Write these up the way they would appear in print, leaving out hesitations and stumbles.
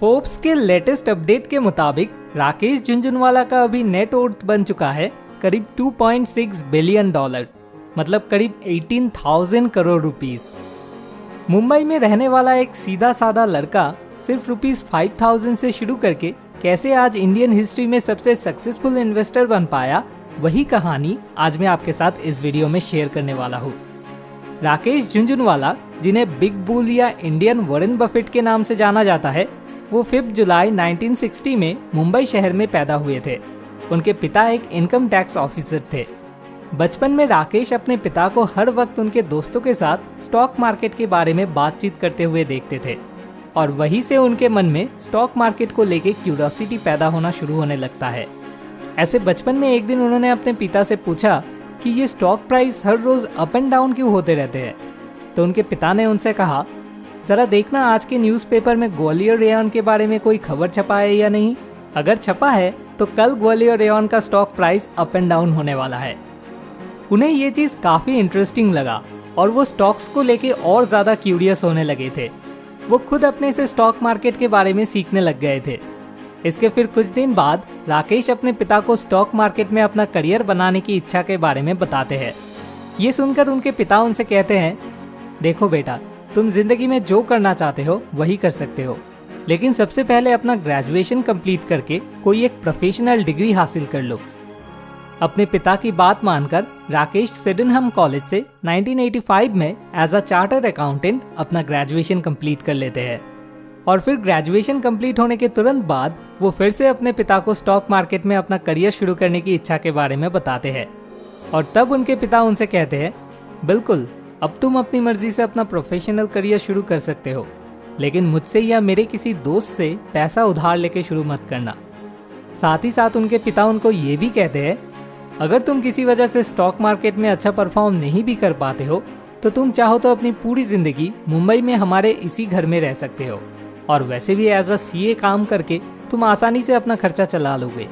Forbes के latest update के मुताबिक राकेश झुनझुनवाला का अभी नेट वर्थ बन चुका है करीब $2.6 बिलियन, मतलब करीब 18,000 करोड़ रुपीस। मुंबई में रहने वाला एक सीधा साधा लड़का सिर्फ ₹5,000 से शुरू करके कैसे आज इंडियन हिस्ट्री में सबसे सक्सेसफुल इन्वेस्टर बन पाया, वही कहानी आज मैं आपके साथ इस वीडियो में शेयर करने वाला हूँ। राकेश झुनझुनवाला, जिन्हें बिग बुल या इंडियन वॉरेन बफेट के नाम से जाना जाता है, वो 5 जुलाई 1960 में मुंबई शहर में पैदा हुए थे। उनके पिता एक इनकम टैक्स ऑफिसर थे। बचपन में राकेश अपने पिता को हर वक्त उनके दोस्तों के साथ स्टॉक मार्केट के बारे में बातचीत करते हुए देखते थे और वहीं से उनके मन में स्टॉक मार्केट को लेके क्यूरियोसिटी पैदा होना शुरू होने लगता है। ऐसे बचपन में एक दिन उन्होंने अपने पिता से पूछा कि ये स्टॉक प्राइस हर रोज अप एंड डाउन क्यों होते रहते हैं। तो उनके पिता ने उनसे कहा, जरा देखना आज के न्यूज़पेपर में ग्वालियर रेयन के बारे में कोई खबर छपा है या नहीं। अगर छपा है तो कल ग्वालियर रेयन का stock price up and down होने वाला है। उन्हें ये चीज काफी इंटरेस्टिंग लगा और वो स्टॉक्स को लेके और ज्यादा क्यूरियस होने लगे थे। वो खुद अपने से स्टॉक मार्केट के बारे में सीखने लग गए थे। इसके फिर कुछ दिन बाद राकेश अपने पिता को स्टॉक मार्केट में अपना करियर बनाने की इच्छा के बारे में बताते हैं। ये सुनकर उनके पिता उनसे कहते हैं, देखो बेटा, तुम जिंदगी में जो करना चाहते हो वही कर सकते हो, लेकिन सबसे पहले अपना ग्रेजुएशन कंप्लीट करके कोई एक प्रोफेशनल डिग्री हासिल कर लो। अपने पिता की बात मानकर राकेश सिडेनहम कॉलेज से 1985 में एज अ चार्टर्ड अकाउंटेंट अपना ग्रेजुएशन कंप्लीट कर लेते हैं और फिर ग्रेजुएशन कंप्लीट होने के तुरंत बाद वो फिर से अपने पिता को स्टॉक मार्केट में अपना करियर शुरू करने की इच्छा के बारे में बताते हैं। और तब उनके पिता उनसे कहते हैं, बिल्कुल, अब तुम अपनी मर्जी से अपना प्रोफेशनल करियर शुरू कर सकते हो, लेकिन मुझसे या मेरे किसी दोस्त से पैसा उधार लेके शुरू मत करना। साथ ही साथ उनके पिता उनको ये भी कहते हैं, अगर तुम किसी वजह से स्टॉक मार्केट में अच्छा परफॉर्म नहीं भी कर पाते हो तो तुम चाहो तो अपनी पूरी जिंदगी मुंबई में हमारे इसी घर में रह सकते हो और वैसे भी एज अ सीए काम करके तुम आसानी से अपना खर्चा चला लोगे।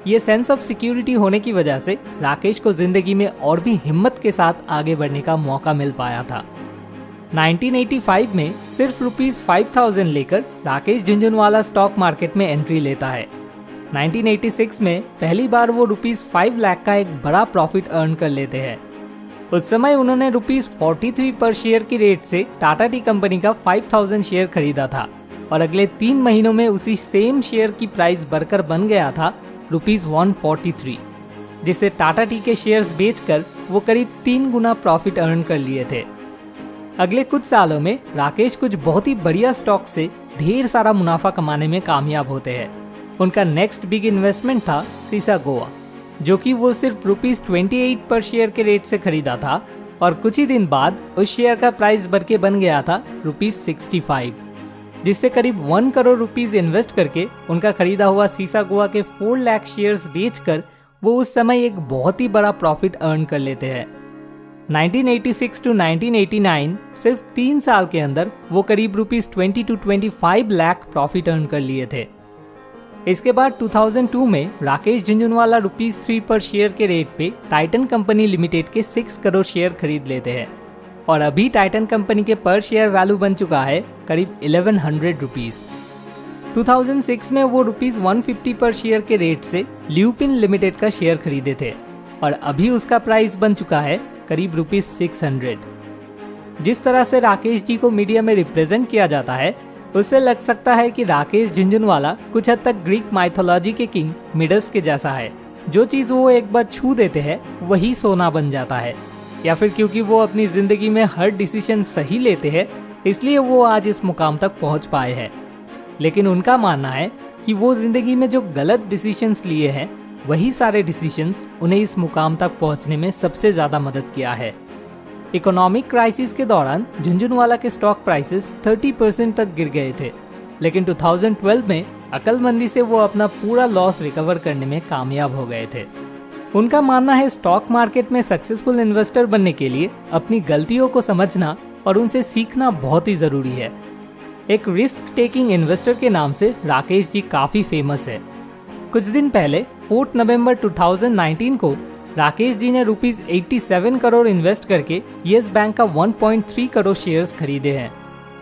ये सेंस ऑफ सिक्योरिटी होने की वजह से राकेश को जिंदगी में और भी हिम्मत के साथ आगे बढ़ने का मौका मिल पाया था। 1985 में सिर्फ ₹5,000 लेकर राकेश झुनझुनवाला स्टॉक मार्केट में एंट्री लेता है। 1986 में पहली बार वो ₹5 लाख का एक बड़ा प्रॉफिट अर्न कर लेते हैं। उस समय उन्होंने ₹43 पर शेयर की रेट से टाटा टी कंपनी का 5,000 शेयर खरीदा था और अगले 3 महीनों में उसी सेम शेयर की प्राइस बढ़कर बन गया था ₹143, जिससे टाटा टी के शेयर्स बेचकर वो करीब 3 गुना प्रॉफिट अर्न कर लिए थे। अगले कुछ सालों में राकेश कुछ बहुत ही बढ़िया स्टॉक से ढेर सारा मुनाफा कमाने में कामयाब होते हैं। उनका नेक्स्ट बिग इन्वेस्टमेंट था सीसा गोवा, जो कि वो सिर्फ ₹28 पर शेयर के रेट से खरीदा था और कुछ ही दिन बाद उस शेयर का प्राइस बढ़ के बन गया था ₹65, जिससे करीब 1 करोड़ रुपीस इन्वेस्ट करके उनका खरीदा हुआ सीसा गोवा के 4 लाख शेयर्स बेचकर वो उस समय एक बहुत ही बड़ा प्रॉफिट अर्न कर लेते हैं। 1986 टू 1989 सिर्फ 3 साल के अंदर वो करीब ₹20 to 25 लाख प्रॉफिट अर्न कर लिए थे। इसके बाद 2002 में राकेश झुनझुनवाला ₹3 पर शेयर के रेट पे टाइटन कंपनी लिमिटेड के 6 करोड़ शेयर खरीद लेते हैं और अभी टाइटन कंपनी के पर शेयर वैल्यू बन चुका है करीब 1100 रुपीस। 2006 में वो ₹150 पर शेयर के रेट से ल्यूपिन लिमिटेड का शेयर खरीदे थे और अभी उसका प्राइस बन चुका है करीब ₹600। जिस तरह से राकेश जी को मीडिया में रिप्रेजेंट किया जाता है, उससे लग सकता है कि राकेश झुनझुनवाला कुछ हद तक ग्रीक माइथोलॉजी के किंग मिडस के जैसा है। जो चीज वो एक बार छू देते हैं वही सोना बन जाता है, या फिर क्योंकि वो अपनी जिंदगी में हर डिसीजन सही लेते हैं इसलिए वो आज इस मुकाम तक पहुंच पाए हैं। लेकिन उनका मानना है कि वो जिंदगी में जो गलत डिसीजंस लिए हैं वही सारे डिसीजंस उन्हें इस मुकाम तक पहुंचने में सबसे ज्यादा मदद किया है। इकोनॉमिक क्राइसिस के दौरान झुनझुनवाला के स्टॉक प्राइसेस 30% तक गिर गए थे, लेकिन 2012 में अक्लमंदी से वो अपना पूरा लॉस रिकवर करने में कामयाब हो गए थे। उनका मानना है स्टॉक मार्केट में सक्सेसफुल इन्वेस्टर बनने के लिए अपनी गलतियों को समझना और उनसे सीखना बहुत ही जरूरी है। एक रिस्क टेकिंग इन्वेस्टर के नाम से राकेश जी काफी फेमस है। कुछ दिन पहले 4 नवंबर 2019 को राकेश जी ने ₹87 करोड़ इन्वेस्ट करके येस बैंक का 1.3 करोड़ शेयर्स खरीदे हैं।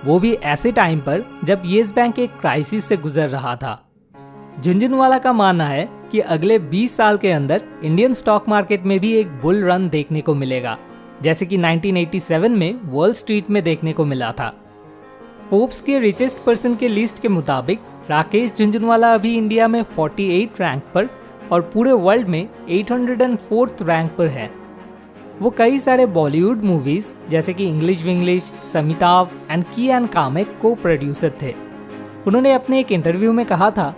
वो भी ऐसे टाइम पर जब येस बैंक एक क्राइसिस से गुजर रहा था। झुनझुनवाला का मानना है कि अगले 20 साल के अंदर इंडियन स्टॉक मार्केट में भी एक बुल रन देखने को मिलेगा, जैसे कि 1987 में वॉल स्ट्रीट में देखने को मिला था। फोर्ब्स के रिचेस्ट पर्सन के लिस्ट के मुताबिक राकेश झुनझुनवाला अभी इंडिया में 48 रैंक पर और पूरे वर्ल्ड में 804th रैंक पर है। वो कई सारे बॉलीवुड मूवीज जैसे कि इंग्लिश विंग्लिश, समिताभ एंड की एंड कामेक को प्रोड्यूसर थे। उन्होंने अपने एक इंटरव्यू में कहा था,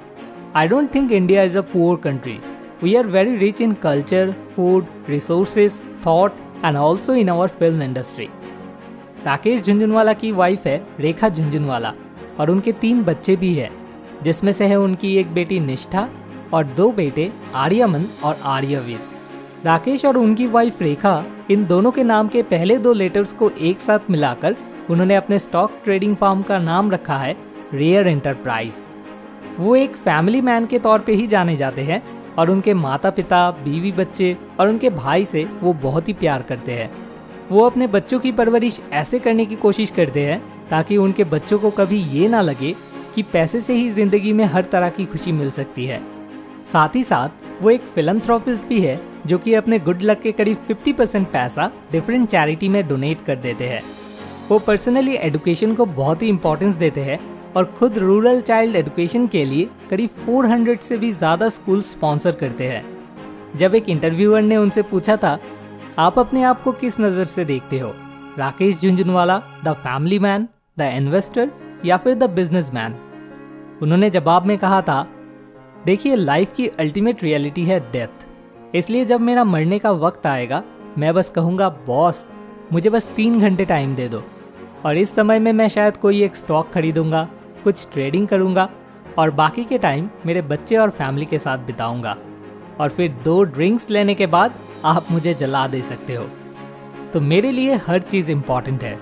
I don't think India is a poor country. We are very rich in culture, food, resources, thought and also in our film industry. Rakesh Jhunjhunwala की वाइफ है रेखा झुनझुनवाला और उनके 3 बच्चे भी हैं, जिसमें से है उनकी एक बेटी निष्ठा और 2 बेटे आर्यमन और आर्यवीर। राकेश और उनकी वाइफ रेखा इन दोनों के नाम के पहले 2 लेटर्स को एक साथ मिलाकर उन्होंने अपने स्टॉक ट्रेडिंग फार्म का नाम रखा है रेयर एंटरप्राइज। वो एक फैमिली मैन के तौर पे ही जाने जाते हैं और उनके माता पिता, बीवी बच्चे और उनके भाई से वो बहुत ही प्यार करते हैं। वो अपने बच्चों की परवरिश ऐसे करने की कोशिश करते हैं ताकि उनके बच्चों को कभी ये ना लगे कि पैसे से ही जिंदगी में हर तरह की खुशी मिल सकती है। साथ ही साथ वो एक फिलैंथ्रोपिस्ट भी है जो कि अपने गुड लक के करीब 50% पैसा डिफरेंट चैरिटी में डोनेट कर देते हैं। वो पर्सनली एजुकेशन को बहुत ही इंपॉर्टेंस देते हैं और खुद रूरल चाइल्ड एजुकेशन के लिए करीब 400 से भी ज़्यादा स्कूल स्पॉन्सर करते हैं। जब एक इंटरव्यूअर ने उनसे पूछा था, आप अपने आप को किस नज़र से देखते हो, Rakesh Jhunjhunwala, the family man, the investor या फिर द बिजनेसमैन? उन्होंने जवाब में कहा था, देखिए लाइफ की अल्टीमेट रियलिटी है डेथ, इसलिए जब मेरा मरने का वक्त आएगा मैं बस कहूँगा बॉस मुझे बस 3 घंटे टाइम दे दो और इस समय में मैं शायद कोई एक स्टॉक खरीदूंगा, कुछ ट्रेडिंग करूंगा और बाकी के टाइम मेरे बच्चे और फैमिली के साथ बिताऊंगा और फिर 2 ड्रिंक्स लेने के बाद आप मुझे जला दे सकते हो। तो मेरे लिए हर चीज इंपॉर्टेंट है।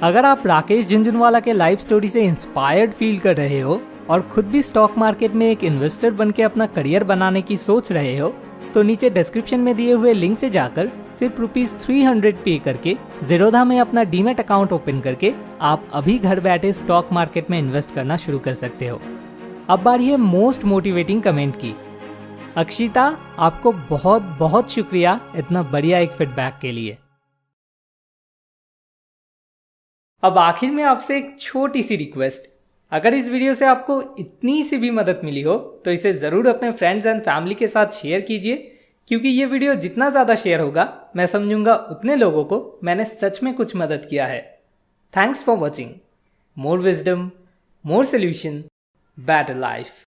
अगर आप राकेश झुनझुनवाला के लाइफ स्टोरी से इंस्पायर्ड फील कर रहे हो और खुद भी स्टॉक मार्केट में एक इन्वेस्टर बन के अपना करियर बनाने की सोच रहे हो तो नीचे डिस्क्रिप्शन में दिए हुए लिंक से जाकर सिर्फ ₹300 पे करके ज़ीरोधा में अपना डीमैट अकाउंट ओपन करके आप अभी घर बैठे स्टॉक मार्केट में इन्वेस्ट करना शुरू कर सकते हो। अब बारी है मोस्ट मोटिवेटिंग कमेंट की। अक्षिता, आपको बहुत बहुत शुक्रिया इतना बढ़िया एक फीडबैक के लिए। अब आखिर में आपसे एक छोटी सी रिक्वेस्ट, अगर इस वीडियो से आपको इतनी सी भी मदद मिली हो तो इसे ज़रूर अपने फ्रेंड्स एंड फैमिली के साथ शेयर कीजिए, क्योंकि ये वीडियो जितना ज़्यादा शेयर होगा मैं समझूंगा उतने लोगों को मैंने सच में कुछ मदद किया है। Thanks for watching. More wisdom, more solution, better life.